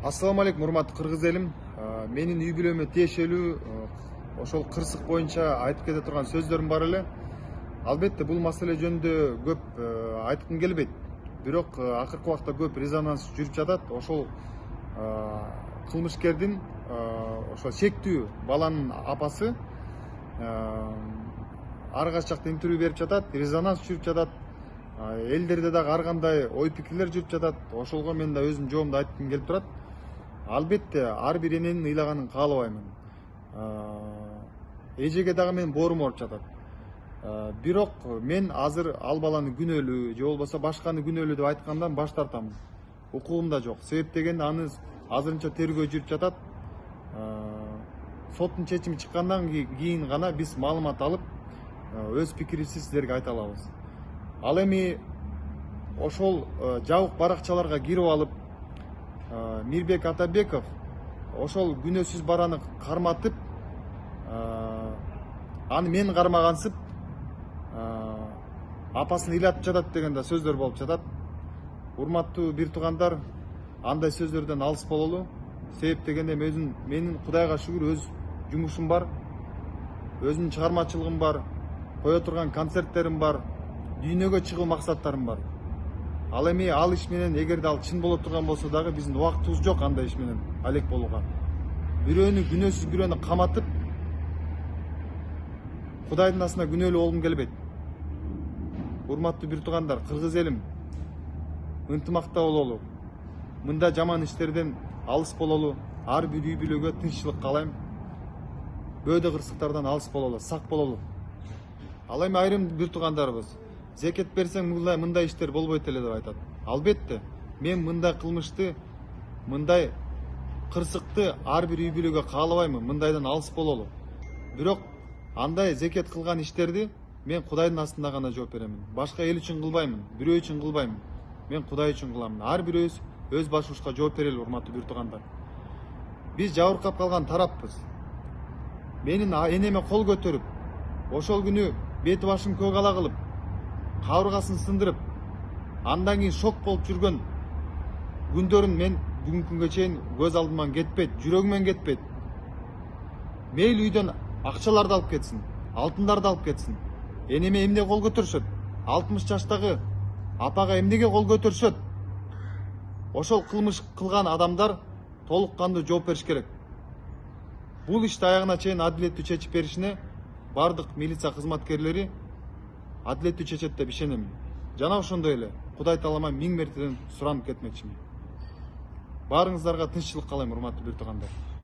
Ассаламу алейкум, урматтуу кыргыз элим. Менин үй бүлөмө тиешелүү ошол кырсык боюнча айтып кете турган сөздөрүм бар эле. Албетте бул маселе жөнүндө көп айткым келбейт. Бирок акыркы убакта көп резонанс жүрүп жатат. Ошол кылмышкердин ошол шектүү баланын апасы ар качакта интервью берип жатат, резонанс жүрүп жатат. Элдерде дагы ар кандай ой пикирлер жүрүп жатат. Ошолго мен да өзүмдүн жоомду айткым келип турат. Албетте ар бир эненин ыйлаганын каалабаймын. Эжеге дагы менин боорум ооруп жатат. Бирок мен азыр ал баланы күнөөлүү же болбосо башканы күнөөлүү деп айткандан баш тартамын. Укугум да жок. Себеп дегенде аны азырынча тергөө жүрүп жатат. Соттун чечими чыккандан кийин гана биз маалымат алып, өз пикирибизди сиздерге айта алабыз. Ал эми ошол жабык баракчаларга кирип алып, Мирбек Атабеков ошол күнөөсүз бараны карматып, аны мен кармагансып, апасын ыйлатып жатат деген да сөздөр болуп жатат. Урматтуу бир туугандар, андай сөздөрдөн алыс бололу. Себеп дегенде менин Кудайга шүгүр өз жумушум бар, өзүмдүн чыгармачылыгым бар, кое турган концерттерим бар, дүйнөгө чыгуу максаттарым бар. Ал эми ал иш менен эгерде ал чын боло турган болсо дагы биздин убактыбыз жок андай иш менен алек болууга. Бирөөнү күнөөсүз бирөөнү каматып, Кудайдын астына күнөөлүү болгум келбейт. Урматтуу бир туугандар, кыргыз элим, ынтымакта бололу. Мында жаман иштерден алыс бололу. Ар бир үй бүлөгө тынччылык каалайм. Бөөдө кырсыктардан алыс бололу, сак бололу. Ал эми айрым бир туугандарыбыз зекет берсең мындай иштер болбойт эле деп айтат. Албетте, мен мындай кылмышты, мындай кырсыкты ар бир үй бүлөгө каалабаймын, мындайдан алыс бололу. Бирок андай зекет кылган иштерди мен Кудайдын астында гана жооп беремин. Башка эл үчүн кылбаймын, бирөө үчүн кылбаймын. Мен Кудай үчүн кылам. Ар бирөөбүз өз башыбызга жооп берели, урматтуу бир туугандар. Биз жабыркап калган тараппыз. Менин энеме кол көтөрүп, ошол күнү бети башын көк ала кылып, кабыргасын сындырып, андан кийин шок болуп жүргөн күндөрүн мен бүгүнкү күнгө чейин көз алдыман кетпейт, жүрөгүмөн кетпейт. Мейли үйдөн акчаларды алып кетсин, алтындарды алып кетсин. Энеме эмне кол көтөрүшөт? 60 жаштагы апага эмнеге кол көтөрүшөт? Ошол кылмыш кылган адамдар толук кандуу жооп бериш керек. Бул ишти аягына чейин адилеттүү чечип беришине бардык милиция кызматкерлери адилеттүү чечет деп ишенемин. Жана ошондой эле Кудай таалама 1000 мертеден суранып кетмекчимин. Баарыңыздарга тынччылык каалайм, урматтуу бир туугандар.